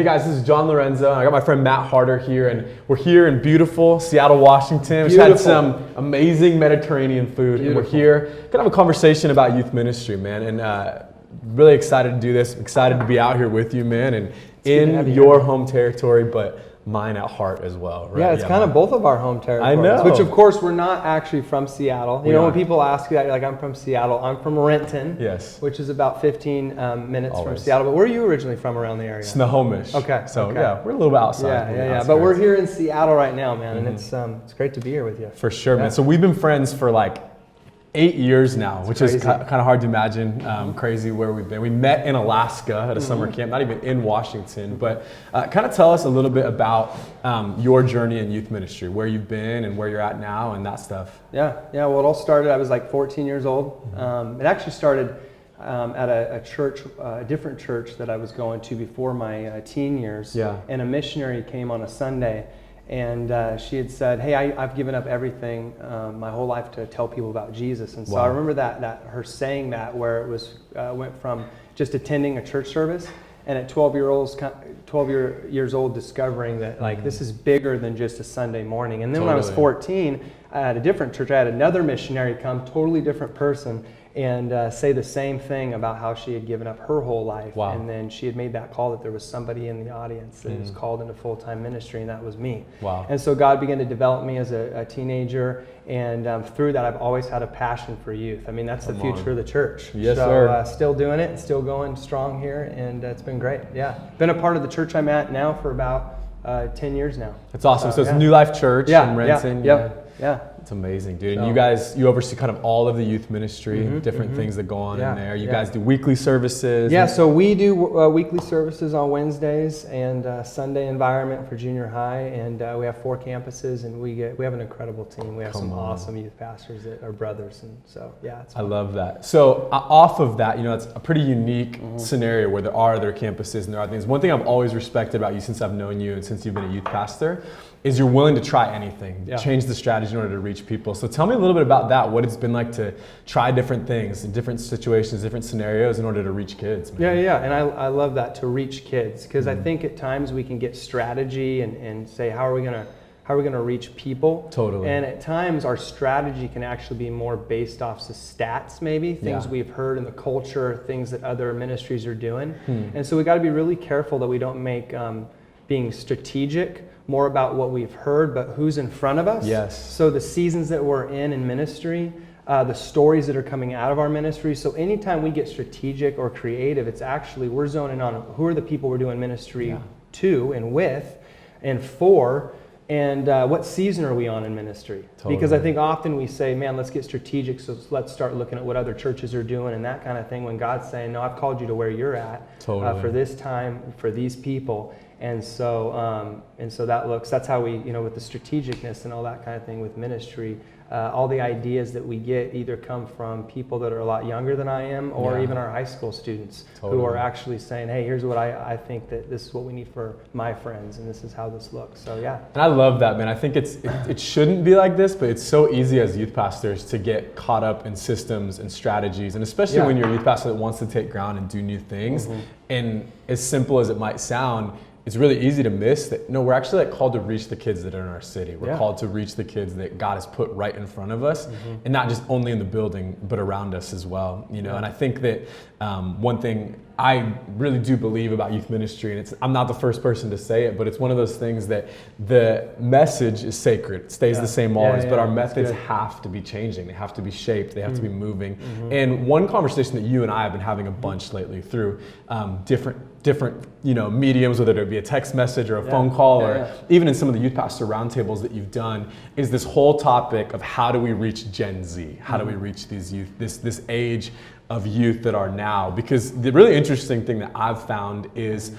guys, this is Jon Laurenzo. I got my friend Matt Harder here, and we're here in beautiful Seattle, Washington. We've had some amazing Mediterranean food, and we're here going to have a conversation about youth ministry, man. And really excited to do this. Excited to be out here with you, man, and in your home territory, but mine at heart as well, right? Yeah, it's kind of both of our home territories. I know. Which, of course, we're not actually from Seattle. You know, when people ask you that, you're like, I'm from Seattle. I'm from Renton, which is about 15 minutes from Seattle. But where are you originally from around the area? Snohomish. Okay. So, yeah, we're a little bit outside. Yeah. But we're here in Seattle right now, man, and it's great to be here with you. For sure, man. So we've been friends for like 8 years now, which is kind of hard to imagine. Crazy where we've been. We met in Alaska at a summer camp, not even in Washington, but kind of tell us a little bit about your journey in youth ministry, where you've been and where you're at now and that stuff. Yeah. Well, it all started, I was like 14 years old. It actually started at a church, a different church that I was going to before my teen years. And a missionary came on a Sunday. And she had said, hey, I've given up everything my whole life to tell people about Jesus. And so I remember that her saying that, where it was went from just attending a church service, and at 12 years old discovering that like this is bigger than just a Sunday morning. And then when I was 14, at a different church, I had another missionary come, totally different person, and say the same thing about how she had given up her whole life. And then she had made that call that there was somebody in the audience that was called into full-time ministry, and that was me. And so God began to develop me as a teenager, and through that I've always had a passion for youth. I mean, that's the future of the church. Yes, sir. Still doing it, and still going strong here, and it's been great. Been a part of the church I'm at now for about 10 years now. That's awesome. So it's New Life Church in Renton. Yeah. It's amazing, dude. And you oversee kind of all of the youth ministry, different things that go on in there. You guys do weekly services. Yeah, so we do weekly services on Wednesdays and Sunday environment for junior high, and we have 4 campuses, and we have an incredible team. We have some awesome youth pastors that are brothers, and so it's fun. I love that. So off of that, it's a pretty unique scenario where there are other campuses and there are things. One thing I've always respected about you since I've known you and since you've been a youth pastor is you're willing to try anything, change the strategy in order to reach people. So tell me a little bit about that, what it's been like to try different things in different situations, different scenarios in order to reach kids. Man. Yeah, and I love that, to reach kids, because I think at times we can get strategy and say, how are we gonna reach people? Totally. And at times our strategy can actually be more based off the stats, maybe, things we've heard in the culture, things that other ministries are doing. And so we gotta be really careful that we don't make being strategic more about what we've heard, but who's in front of us. So the seasons that we're in ministry, the stories that are coming out of our ministry. So anytime we get strategic or creative, it's actually, we're zoning on who are the people we're doing ministry to and with and for, and what season are we on in ministry? Because I think often we say, man, let's get strategic, so let's start looking at what other churches are doing and that kind of thing, when God's saying, no, I've called you to where you're at for this time, for these people. And so that's how we, with the strategicness and all that kind of thing with ministry, all the ideas that we get either come from people that are a lot younger than I am, or even our high school students who are actually saying, hey, here's what I think that this is what we need for my friends, and this is how this looks. So and I love that, man. I think it shouldn't be like this, but it's so easy as youth pastors to get caught up in systems and strategies, and especially when you're a youth pastor that wants to take ground and do new things. And as simple as it might sound, it's really easy to miss that, no, we're actually called to reach the kids that are in our city. We're called to reach the kids that God has put right in front of us, and not just only in the building, but around us as well. And I think that one thing I really do believe about youth ministry, and I'm not the first person to say it, but it's one of those things that the message is sacred. It stays the same always, but our methods have to be changing. They have to be shaped. They have to be moving. And one conversation that you and I have been having a bunch lately through different mediums, whether it be a text message or a phone call, or even in some of the youth pastor roundtables that you've done, is this whole topic of how do we reach Gen Z? How do we reach these youth, this age of youth that are now? Because the really interesting thing that I've found is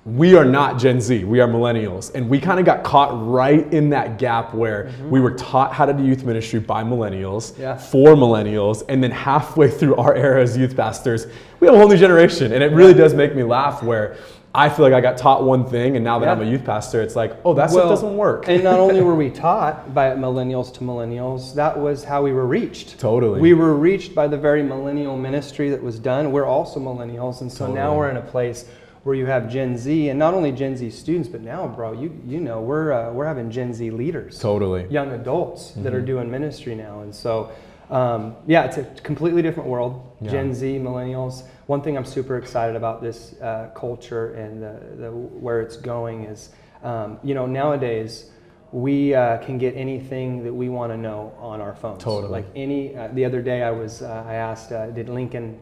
we are not Gen Z, we are millennials. And we kind of got caught right in that gap where we were taught how to do youth ministry by millennials, for millennials, and then halfway through our era as youth pastors, we have a whole new generation. And it really does make me laugh, where I feel like I got taught one thing, and now that I'm a youth pastor, it's like, oh, that stuff doesn't work. And not only were we taught by millennials to millennials, that was how we were reached. Totally. We were reached by the very millennial ministry that was done. We're also millennials, and so now we're in a place where you have Gen Z, and not only Gen Z students, but now, bro, you know, we're having Gen Z leaders, totally, young adults that are doing ministry now, and so yeah, it's a completely different world. Yeah. Gen Z, millennials. One thing I'm super excited about this culture and the where it's going is, you know, nowadays we can get anything that we want to know on our phones. Totally. Like the other day I asked, did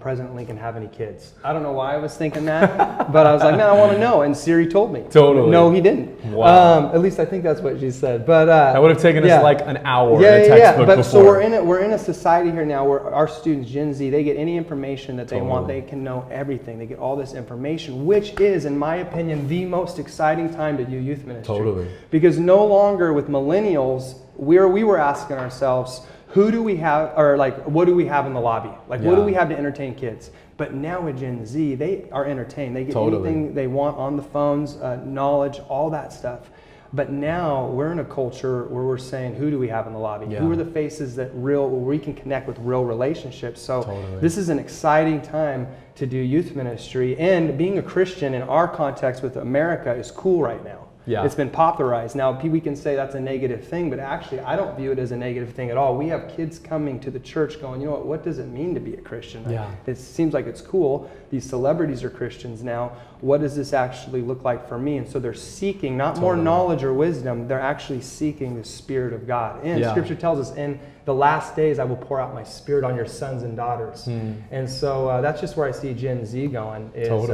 President Lincoln have any kids? I don't know why I was thinking that, but I was like, no, I want to know. And Siri told me. Totally. No, he didn't. Wow. At least I think that's what she said. But that would have taken us like an hour in a textbook But before. so we're in a society here now where our students, Gen Z, they get any information that they want. They can know everything. They get all this information, which is, in my opinion, the most exciting time to do youth ministry. Totally. Because no longer with millennials, we were asking ourselves, who do we have, or like, what do we have in the lobby? Like, what do we have to entertain kids? But now with Gen Z, they are entertained. They get anything they want on the phones, knowledge, all that stuff. But now we're in a culture where we're saying, who do we have in the lobby? Yeah. Who are the faces that where we can connect with real relationships? So this is an exciting time to do youth ministry. And being a Christian in our context with America is cool right now. Yeah. It's been popularized. Now, we can say that's a negative thing, but actually, I don't view it as a negative thing at all. We have kids coming to the church going, you know what does it mean to be a Christian? Yeah. It seems like it's cool. These celebrities are Christians now. What does this actually look like for me? And so they're seeking not more knowledge or wisdom, they're actually seeking the Spirit of God. And Scripture tells us, in the last days, I will pour out my Spirit on your sons and daughters. And so that's just where I see Gen Z going is,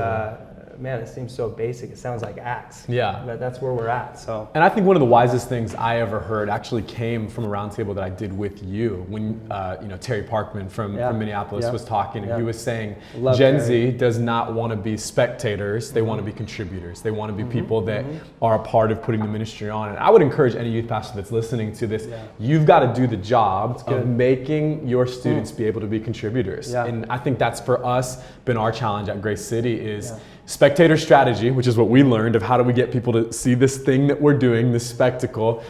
man, it seems so basic. It sounds like Acts. Yeah. But that's where we're at. So. And I think one of the wisest things I ever heard actually came from a roundtable that I did with you when you know, Terry Parkman from Minneapolis was talking, and he was saying Gen Z does not want to be spectators. They want to be contributors. They want to be people that are a part of putting the ministry on. And I would encourage any youth pastor that's listening to this, you've got to do the job of making your students be able to be contributors. And I think that's for us been our challenge at Grace City is spectator strategy, which is what we learned of how do we get people to see this thing that we're doing, this spectacle.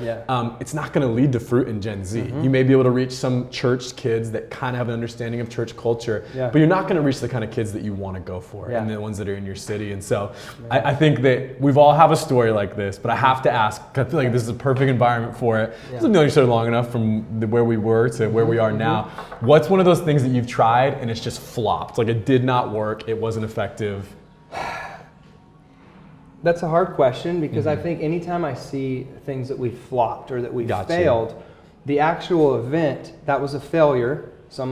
It's not going to lead to fruit in Gen Z. You may be able to reach some church kids that kind of have an understanding of church culture, but you're not going to reach the kind of kids that you want to go for and the ones that are in your city. And so I think that we've all have a story like this, but I have to ask, I feel like this is a perfect environment for it. I've known each other long enough from where we were to where we are now. What's one of those things that you've tried and it's just flopped? Like it did not work, it wasn't effective. That's a hard question because I think anytime I see things that we flopped or that we failed, the actual event, that was a failure. So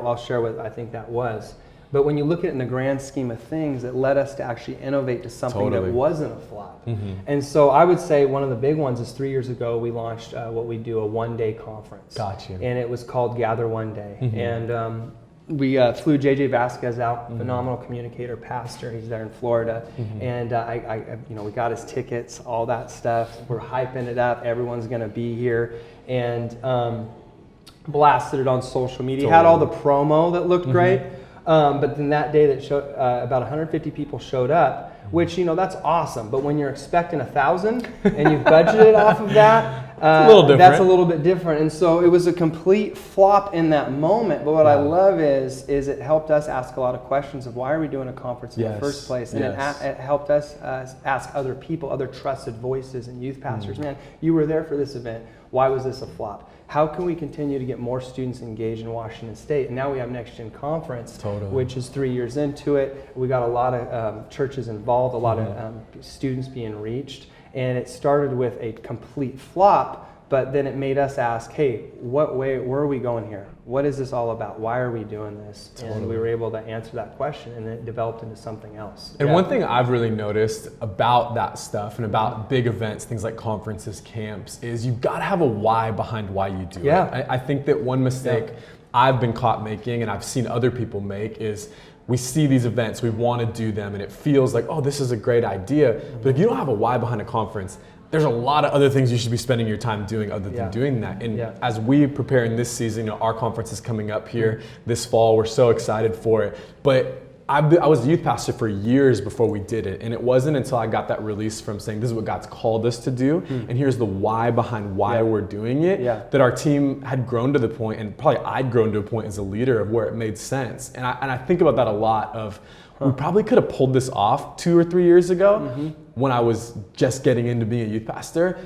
I'll share what I think that was. But when you look at it in the grand scheme of things, it led us to actually innovate to something that wasn't a flop. And so I would say one of the big ones is 3 years ago, we launched what we do, a one-day conference. And it was called Gather One Day. And we flew JJ Vasquez out, phenomenal communicator, pastor. He's there in Florida, and I we got his tickets, all that stuff. We're hyping it up. Everyone's going to be here, and blasted it on social media. Had all the promo that looked great, but then that day that showed about 150 people showed up. Which, that's awesome. But when you're expecting 1,000 and you've budgeted off of that, that's a little bit different. And so it was a complete flop in that moment. But what I love is it helped us ask a lot of questions of why are we doing a conference in the first place? And it helped us ask other people, other trusted voices and youth pastors, man, you were there for this event. Why was this a flop? How can we continue to get more students engaged in Washington State? And now we have Next Gen Conference, which is 3 years into it. We got a lot of churches involved, a lot of students being reached. And it started with a complete flop, but then it made us ask, hey, where are we going here? What is this all about? Why are we doing this? And we were able to answer that question, and it developed into something else. And one thing I've really noticed about that stuff and about big events, things like conferences, camps, is you've got to have a why behind why you do it. I think that one mistake I've been caught making, and I've seen other people make, is we see these events, we want to do them, and it feels like, oh, this is a great idea. But if you don't have a why behind a conference, there's a lot of other things you should be spending your time doing other than doing that. And as we prepare in this season, our conference is coming up here this fall. We're so excited for it. But I was a youth pastor for years before we did it, and it wasn't until I got that release from saying this is what God's called us to do, and here's the why behind why we're doing it, that our team had grown to the point, and probably I'd grown to a point as a leader of where it made sense. And I think about that a lot of, we probably could have pulled this off 2 or 3 years ago when I was just getting into being a youth pastor.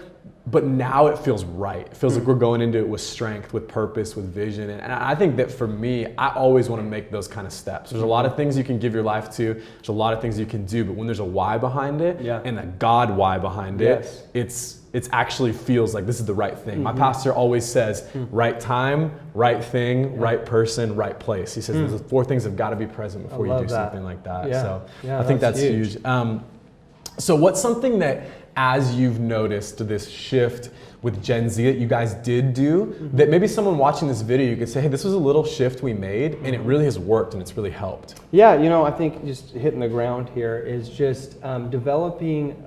But now it feels right. It feels like we're going into it with strength, with purpose, with vision. And I think that for me, I always want to make those kind of steps. There's a lot of things you can give your life to. There's a lot of things you can do. But when there's a why behind it and a God why behind it, it's actually feels like this is the right thing. My pastor always says, right time, right thing, right person, right place. He says those 4 things have got to be present before you do something like that. So I think that's huge. So what's something that, as you've noticed this shift with Gen Z that you guys did do, that maybe someone watching this video, you could say, hey, this was a little shift we made and it really has worked and it's really helped? Yeah, I think just hitting the ground here is just developing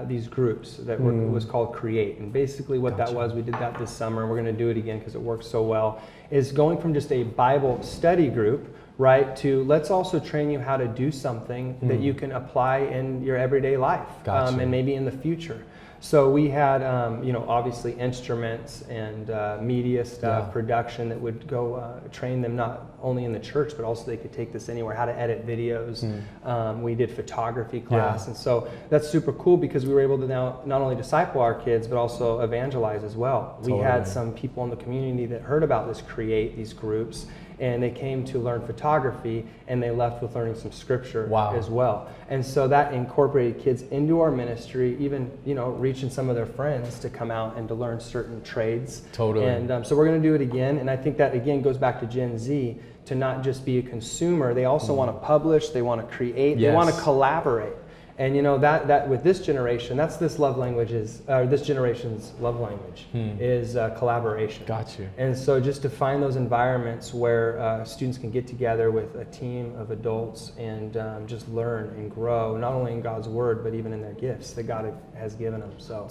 these groups that was called Create. And basically what that was, we did that this summer, and we're going to do it again because it works so well, is going from just a Bible study group, right, to let's also train you how to do something that you can apply in your everyday life and maybe in the future. So we had, obviously instruments and media stuff, production that would go train them not only in the church, but also they could take this anywhere, how to edit videos. We did photography class. And so that's super cool because we were able to now not only disciple our kids, but also evangelize as well. We had some people in the community that heard about this Create, these groups, and they came to learn photography, and they left with learning some scripture as well. And so that incorporated kids into our ministry, even reaching some of their friends to come out and to learn certain trades. And so we're going to do it again, and I think that again goes back to Gen Z, to not just be a consumer. They also want to publish, they want to create, they want to collaborate. And that with this generation, that's this generation's love language is collaboration. Got you. And so just to find those environments where students can get together with a team of adults and just learn and grow, not only in God's word, but even in their gifts that God has given them. So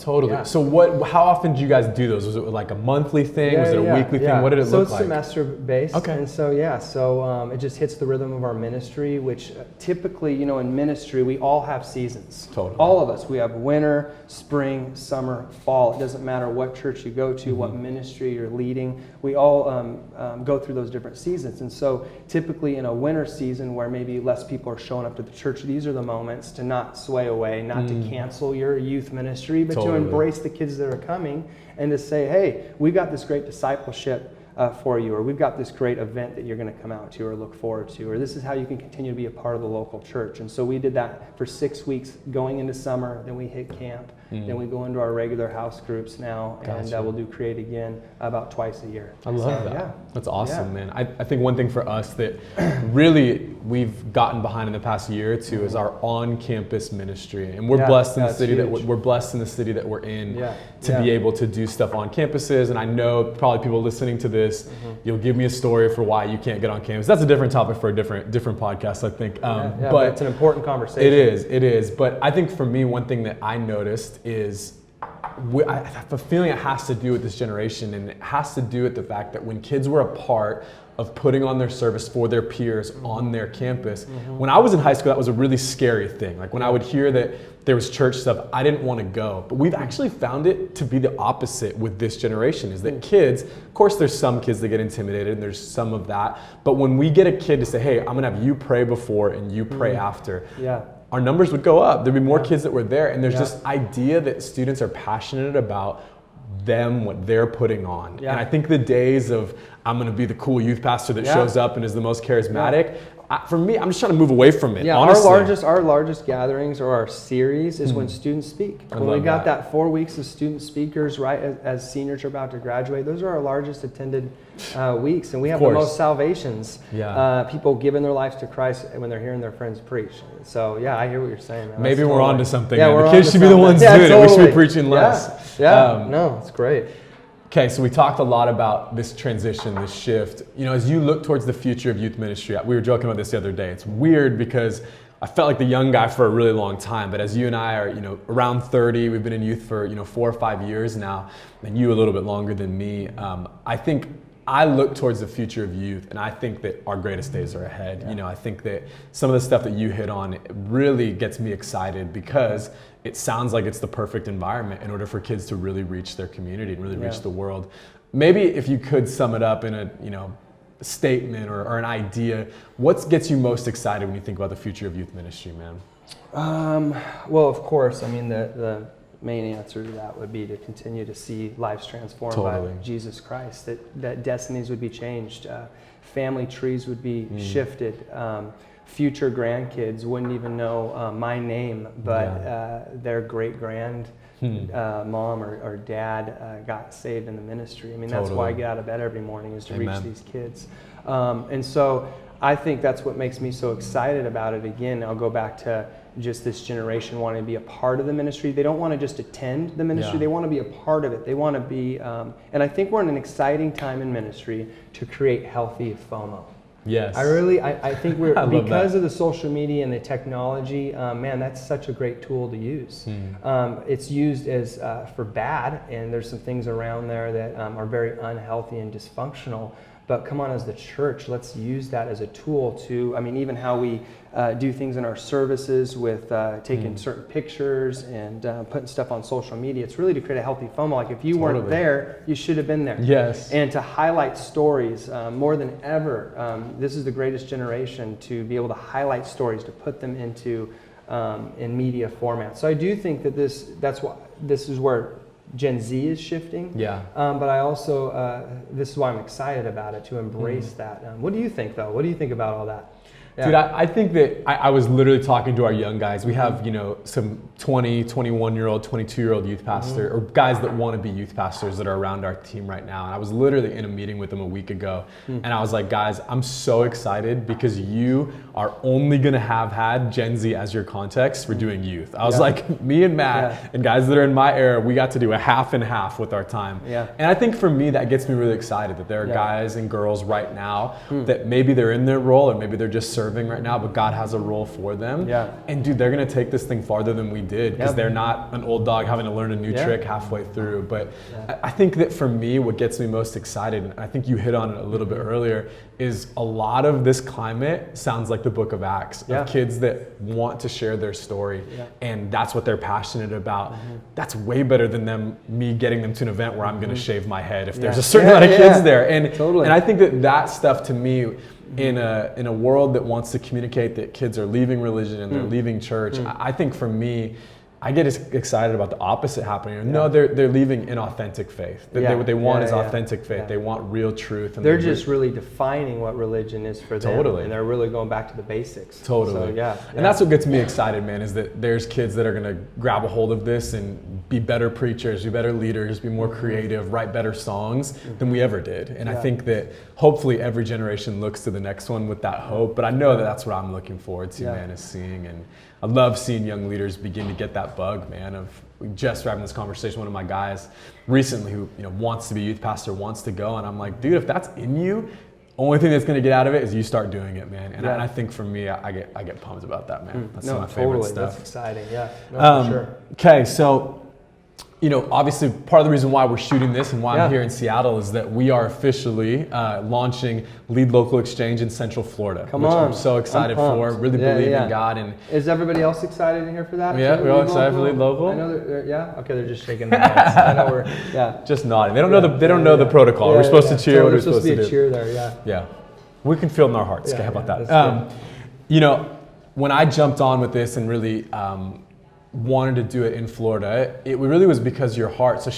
So how often do you guys do those? Was it like a monthly thing? Was it a weekly thing? What did it look like? So it's semester based. And so it just hits the rhythm of our ministry, which typically, in ministry, we all have seasons. All of us. We have winter, spring, summer, fall. It doesn't matter what church you go to, what ministry you're leading. We all go through those different seasons. And so typically in a winter season where maybe less people are showing up to the church, these are the moments to not sway away, not to cancel your youth ministry, but to embrace the kids that are coming and to say, hey, we've got this great discipleship for you, or we've got this great event that you're going to come out to or look forward to, or this is how you can continue to be a part of the local church. And so we did that for 6 weeks going into summer, then we hit camp, then we go into our regular house groups now, and we'll do Create again about twice a year. I love that. Yeah. That's awesome, man. I think one thing for us that really we've gotten behind in the past year or two is our on-campus ministry, and we're blessed in the city that we're in to be able to do stuff on campuses. And I know probably people listening to this, you'll give me a story for why you can't get on campus. That's a different topic for a different podcast, I think. But it's an important conversation. It is. But I think for me, one thing that I noticed is I have a feeling it has to do with this generation, and it has to do with the fact that when kids were a part of putting on their service for their peers on their campus. When I was in high school, that was a really scary thing. Like when I would hear that there was church stuff, I didn't want to go. But we've actually found it to be the opposite with this generation, is that kids, of course there's some kids that get intimidated and there's some of that, but when we get a kid to say, hey, I'm gonna have you pray before and you pray after, our numbers would go up. There'd be more kids that were there, and there's this idea that students are passionate about them, what they're putting on. And I think the days of I'm going to be the cool youth pastor that shows up and is the most charismatic, for me, I'm just trying to move away from it. Honestly. Our largest gatherings or our series is when students speak. When we got that 4 weeks of student speakers, right, as seniors are about to graduate, those are our largest attended weeks, and we have the most salvations. People giving their lives to Christ when they're hearing their friends preach. So I hear what you're saying. Man. Maybe we're on to something. The kids should be the ones doing it. We should be preaching less. No, it's great. Okay, so we talked a lot about this transition, this shift. You know, as you look towards the future of youth ministry, we were joking about this the other day. It's weird because I felt like the young guy for a really long time, but as you and I are, around 30, we've been in youth for, 4 or 5 years now, and you a little bit longer than me. I think I look towards the future of youth, and I think that our greatest days are ahead. Yeah. You know, I think that some of the stuff that you hit on really gets me excited because it sounds like it's the perfect environment in order for kids to really reach their community and really reach the world. Maybe if you could sum it up in a, you know, statement or an idea, what gets you most excited when you think about the future of youth ministry, man? Well, of course, I mean, the main answer to that would be to continue to see lives transformed by Jesus Christ, that destinies would be changed, family trees would be shifted, future grandkids wouldn't even know my name, but their great-grand mom or dad got saved in the ministry. I mean, that's why I get out of bed every morning, is to reach these kids. And so I think that's what makes me so excited about it. Again, I'll go back to just this generation wanting to be a part of the ministry. They don't want to just attend the ministry. They want to be a part of it. They want to be, and I think we're in an exciting time in ministry to create healthy FOMO. Yes. I think we're, because of the social media and the technology, man, that's such a great tool to use. It's used as for bad, and there's some things around there that are very unhealthy and dysfunctional. But come on, as the church, let's use that as a tool to, I mean, even how we do things in our services with taking certain pictures and putting stuff on social media. It's really to create a healthy FOMO. Like if you weren't there, you should have been there. Yes. And to highlight stories more than ever. This is the greatest generation to be able to highlight stories, to put them into in media format. So I do think that this is where Gen Z is shifting. Yeah. But I also, this is why I'm excited about it, to embrace that. What do you think, though? What do you think about all that? Yeah. Dude, I think that I was literally talking to our young guys. We have, you know, some 20, 21-year-old, 22-year-old youth pastor, or guys that want to be youth pastors that are around our team right now. And I was literally in a meeting with them a week ago. And I was like, guys, I'm so excited because you are only going to have had Gen Z as your context for doing youth. I was like, me and Matt and guys that are in my era, we got to do a half and half with our time. And I think for me, that gets me really excited that there are guys and girls right now that maybe they're in their role or maybe they're just serving right now, but God has a role for them. And dude, they're going to take this thing farther than we did because they're not an old dog having to learn a new trick halfway through. But I think that for me, what gets me most excited, and I think you hit on it a little bit earlier, is a lot of this climate sounds like the book of Acts of kids that want to share their story and that's what they're passionate about. That's way better than me getting them to an event where I'm going to shave my head if there's a certain amount of kids there. And I think that stuff to me, in a world that wants to communicate that kids are leaving religion and they're leaving church, I think for me, I get excited about the opposite happening. No, they're leaving inauthentic faith. What they want is authentic faith. They want real truth. And they're just really defining what religion is for them. And they're really going back to the basics. So, And that's what gets me excited, man, is that there's kids that are going to grab a hold of this and be better preachers, be better leaders, be more creative, write better songs than we ever did. And I think that hopefully every generation looks to the next one with that hope. But I know that that's what I'm looking forward to, man, is seeing. And I love seeing young leaders begin to get that bug, man. We just were having this conversation with one of my guys recently who, you know, wants to be a youth pastor, wants to go, and I'm like, dude, if that's in you, only thing that's going to get out of it is you start doing it, man. And I think for me, I get pumped about that, man. That's some of my favorite stuff. That's exciting. For sure. Okay, so, you know, obviously part of the reason why we're shooting this and why I'm here in Seattle is that we are officially launching Lead Local Exchange in Central Florida, which I'm so excited for. Really believe in God. And is everybody else excited in here for that? Yeah, we're all excited for Lead Local. I know they're okay, they're just shaking their heads. I know we're just nodding. They don't know they don't know the protocol. We're supposed to cheer. What are we supposed to do? Be a cheer there. Yeah. We can feel it in our hearts. How about that? You know, when I jumped on with this and really wanted to do it in Florida, it really was because your heart. So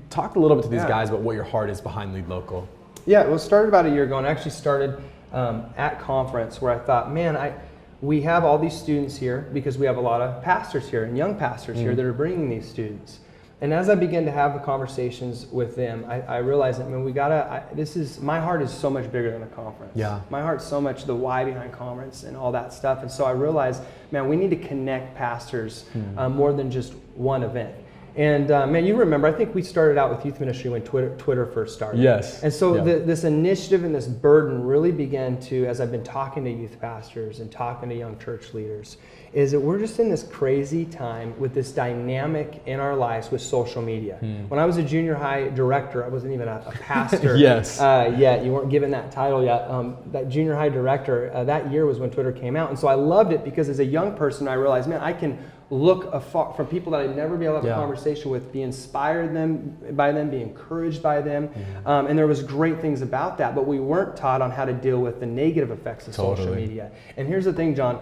talk a little bit to these guys about what your heart is behind Lead Local. Yeah, well, it started about a year ago, and I actually started at conference where I thought, man, we have all these students here because we have a lot of pastors here and young pastors here that are bringing these students. And as I began to have the conversations with them, I realized that, man, my heart is so much bigger than a conference. My heart's so much the why behind conference and all that stuff. And so I realized, man, we need to connect pastors more than just one event. And man, you remember, I think we started out with youth ministry when Twitter first started. Yes. And so this initiative and this burden really began to, as I've been talking to youth pastors and talking to young church leaders, is that we're just in this crazy time with this dynamic in our lives with social media. When I was a junior high director, I wasn't even a pastor Yes. yet. You weren't given that title yet. That junior high director, that year was when Twitter came out. And so I loved it because as a young person, I realized, man, I can look afar from people that I'd never be able to have a conversation with, be inspired by them, be encouraged by them. And there was great things about that, but we weren't taught on how to deal with the negative effects of social media. And here's the thing, John,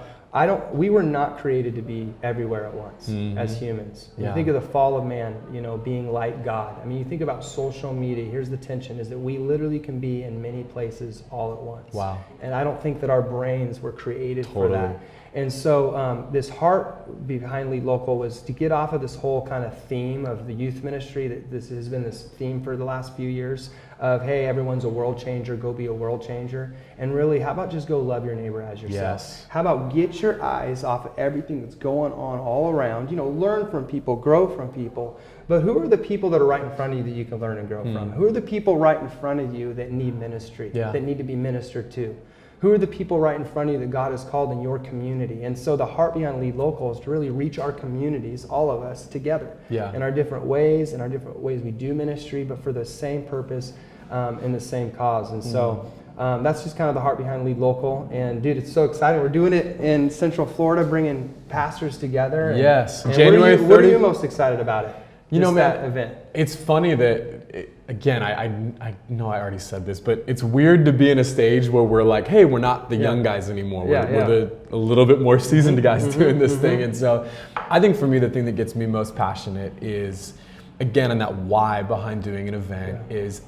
we were not created to be everywhere at once as humans. You think of the fall of man, being like God. I mean, you think about social media, here's the tension, is that we literally can be in many places all at once. Wow. And I don't think that our brains were created for that. And so this heart behind Lead Local was to get off of this whole kind of theme of the youth ministry, that this has been this theme for the last few years of, hey, everyone's a world changer, go be a world changer. And really, how about just go love your neighbor as yourself? Yes. How about get your eyes off of everything that's going on all around, learn from people, grow from people. But who are the people that are right in front of you that you can learn and grow from? Who are the people right in front of you that need ministry, that need to be ministered to? Who are the people right in front of you that God has called in your community? And so the heart behind Lead Local is to really reach our communities, all of us, together in our different ways we do ministry, but for the same purpose and the same cause. And so that's just kind of the heart behind Lead Local. And dude, it's so exciting. We're doing it in Central Florida, bringing pastors together. And January 30th. What are you most excited about it? Man, that event. It's funny that, again, I know I already said this, but it's weird to be in a stage where we're like, hey, we're not the young guys anymore. We're a little bit more seasoned guys doing this thing. And so I think for me, the thing that gets me most passionate is, again, and that why behind doing an event is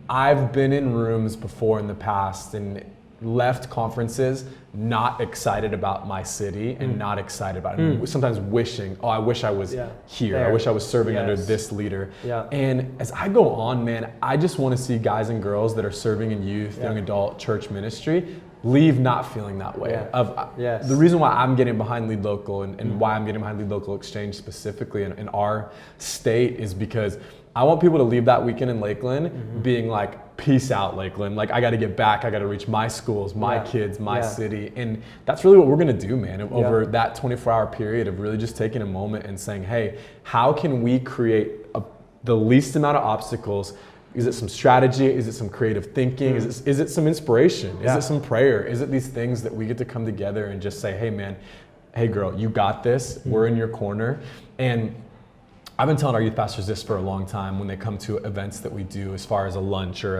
I've been in rooms before in the past and left conferences not excited about my city and not excited about it. Sometimes wishing, I wish I was here. I wish I was serving under this leader. And as I go on, man, I just want to see guys and girls that are serving in youth, young adult, church ministry leave not feeling that way. The reason why I'm getting behind Lead Local and why I'm getting behind Lead Local Exchange specifically in our state is because I want people to leave that weekend in Lakeland being like, peace out, Lakeland. Like, I got to get back. I got to reach my schools, my kids, my city. And that's really what we're going to do, man, over that 24-hour period of really just taking a moment and saying, hey, how can we create the least amount of obstacles? Is it some strategy? Is it some creative thinking? Is it some inspiration? Is it some prayer? Is it these things that we get to come together and just say, hey, man, hey, girl, you got this. We're in your corner. And I've been telling our youth pastors this for a long time when they come to events that we do as far as a lunch or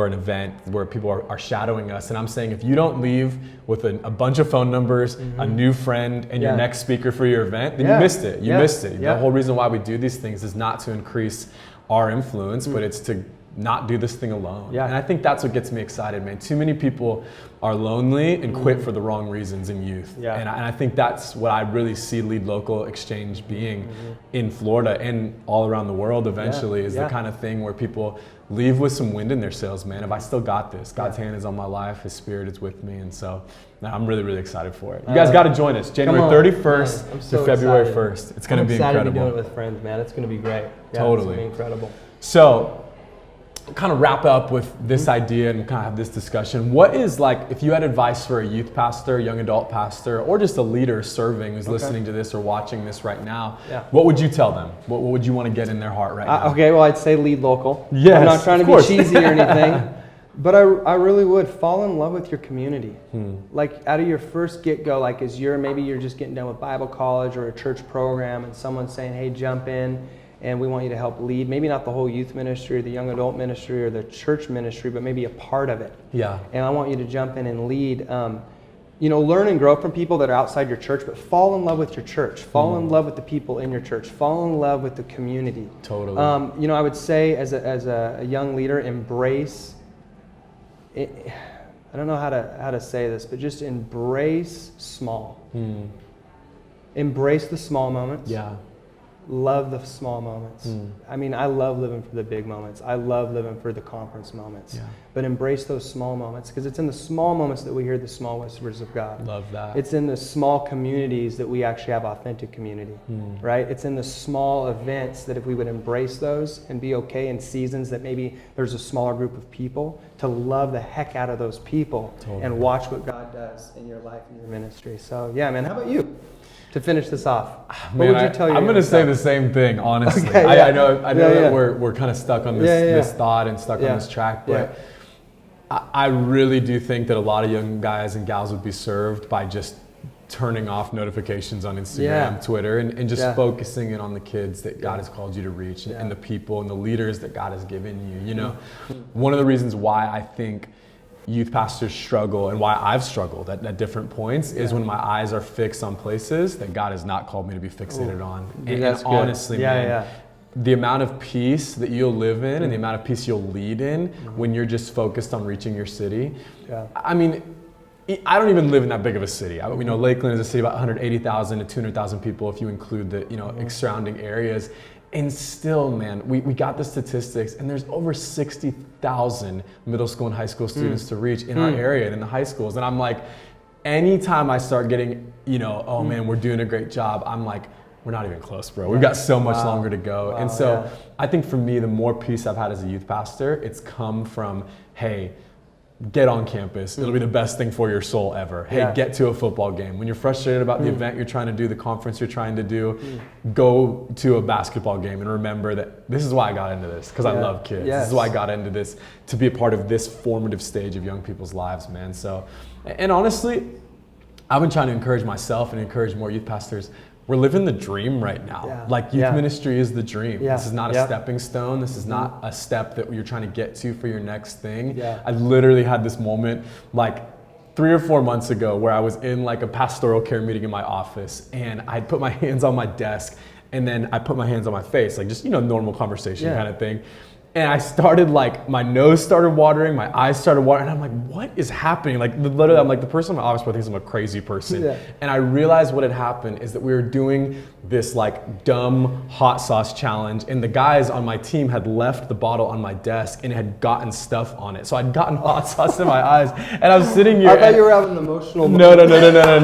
an event where people are shadowing us. And I'm saying, if you don't leave with a bunch of phone numbers, a new friend, and your next speaker for your event, then you missed it. You missed it. The whole reason why we do these things is not to increase our influence, but it's to not do this thing alone. And I think that's what gets me excited, man. Too many people are lonely and quit for the wrong reasons in youth. And I think that's what I really see Lead Local Exchange being in Florida and all around the world eventually is the kind of thing where people leave with some wind in their sails, man. If I still got this, God's hand is on my life, His Spirit is with me. And so I'm really, really excited for it. You guys got to join us January 31st to February 1st. It's going to be incredible. I'm excited to be doing it with friends, man. It's going to be great. Totally. It's going to be incredible. So, kind of wrap up with this idea and kind of have this discussion. What is, like, if you had advice for a youth pastor, young adult pastor, or just a leader serving who's listening to this or watching this right now, what would you tell them? What would you want to get in their heart right now? Okay, well, I'd say Lead Local. Yes, I'm not trying to be cheesy or anything, but I really would fall in love with your community. Like, out of your first get-go, like as maybe you're just getting done with Bible college or a church program and someone's saying, hey, jump in, and we want you to help lead, maybe not the whole youth ministry or the young adult ministry or the church ministry, but maybe a part of it. And I want you to jump in and lead. Learn and grow from people that are outside your church, but fall in love with your church. Fall in love with the people in your church. Fall in love with the community. Totally. I would say as a young leader, embrace it. I don't know how to say this, but just embrace small. Embrace the small moments. love the small moments. I mean, I love living for the big moments. I love living for the conference moments. Yeah. But embrace those small moments, because it's in the small moments that we hear the small whispers of God. Love that. It's in the small communities that we actually have authentic community, right? It's in the small events that if we would embrace those and be okay in seasons that maybe there's a smaller group of people, to love the heck out of those people and watch what God does in your life and your ministry. So yeah, man, how about you? To finish this off, what would you tell your I'm going to say the same thing, honestly. Okay, yeah. I know that we're kind of stuck on this thought and stuck on this track, but I really do think that a lot of young guys and gals would be served by just turning off notifications on Instagram, Twitter, and just focusing in on the kids that God has called you to reach and the people and the leaders that God has given you. You know, one of the reasons why I think youth pastors struggle and why I've struggled at different points is when my eyes are fixed on places that God has not called me to be fixated on. And honestly, man, the amount of peace that you'll live in and the amount of peace you'll lead in when you're just focused on reaching your city. I mean, I don't even live in that big of a city. You know, Lakeland is a city about 180,000 to 200,000 people if you include the surrounding areas. And still, man, we got the statistics, and there's over 60,000 middle school and high school students to reach in our area and in the high schools. And I'm like, anytime I start getting, oh man, we're doing a great job, I'm like, we're not even close, bro. We've got so much longer to go. And so I think for me, the more peace I've had as a youth pastor, it's come from, hey, get on campus. It'll be the best thing for your soul ever. Hey, get to a football game. When you're frustrated about the event you're trying to do, the conference you're trying to do, go to a basketball game and remember that this is why I got into this, because I love kids. This is why I got into this, to be a part of this formative stage of young people's lives, man. So, and honestly, I've been trying to encourage myself and encourage more youth pastors. We're living the dream right now. Like youth ministry is the dream. This is not a stepping stone. This is not a step that you're trying to get to for your next thing. I literally had this moment like 3 or 4 months ago where I was in like a pastoral care meeting in my office, and I put my hands on my desk and then I put my hands on my face, like just, normal conversation kind of thing. And I started like, my nose started watering, my eyes started watering, and I'm like, what is happening? Like literally, I'm like, the person in my office probably thinks I'm a crazy person. And I realized what had happened is that we were doing this like dumb hot sauce challenge, and the guys on my team had left the bottle on my desk and it had gotten stuff on it. So I'd gotten hot sauce in my eyes, and I was sitting here. I thought you were having an emotional moment.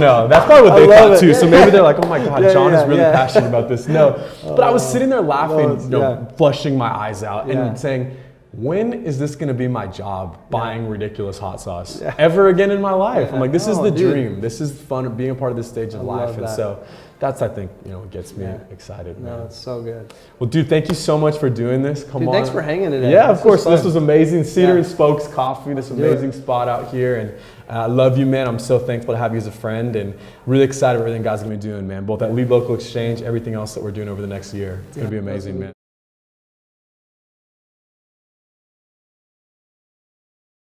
No. That's probably what they thought too. So maybe they're like, oh my God, John is really passionate about this. No, but I was sitting there laughing, flushing my eyes out and saying, when is this going to be my job, buying ridiculous hot sauce ever again in my life? I'm like, this is the dream. This is fun, being a part of this stage of life. And so that's, I think, what gets me excited. No, it's so good. Well, dude, thank you so much for doing this. Come on. Thanks for hanging today. Yeah, of course. This was amazing. Cedar and Spokes Coffee, this amazing spot out here. And I love you, man. I'm so thankful to have you as a friend, and really excited for everything God's going to be doing, man. Both at Lead Local Exchange, everything else that we're doing over the next year. It's going to be amazing, man.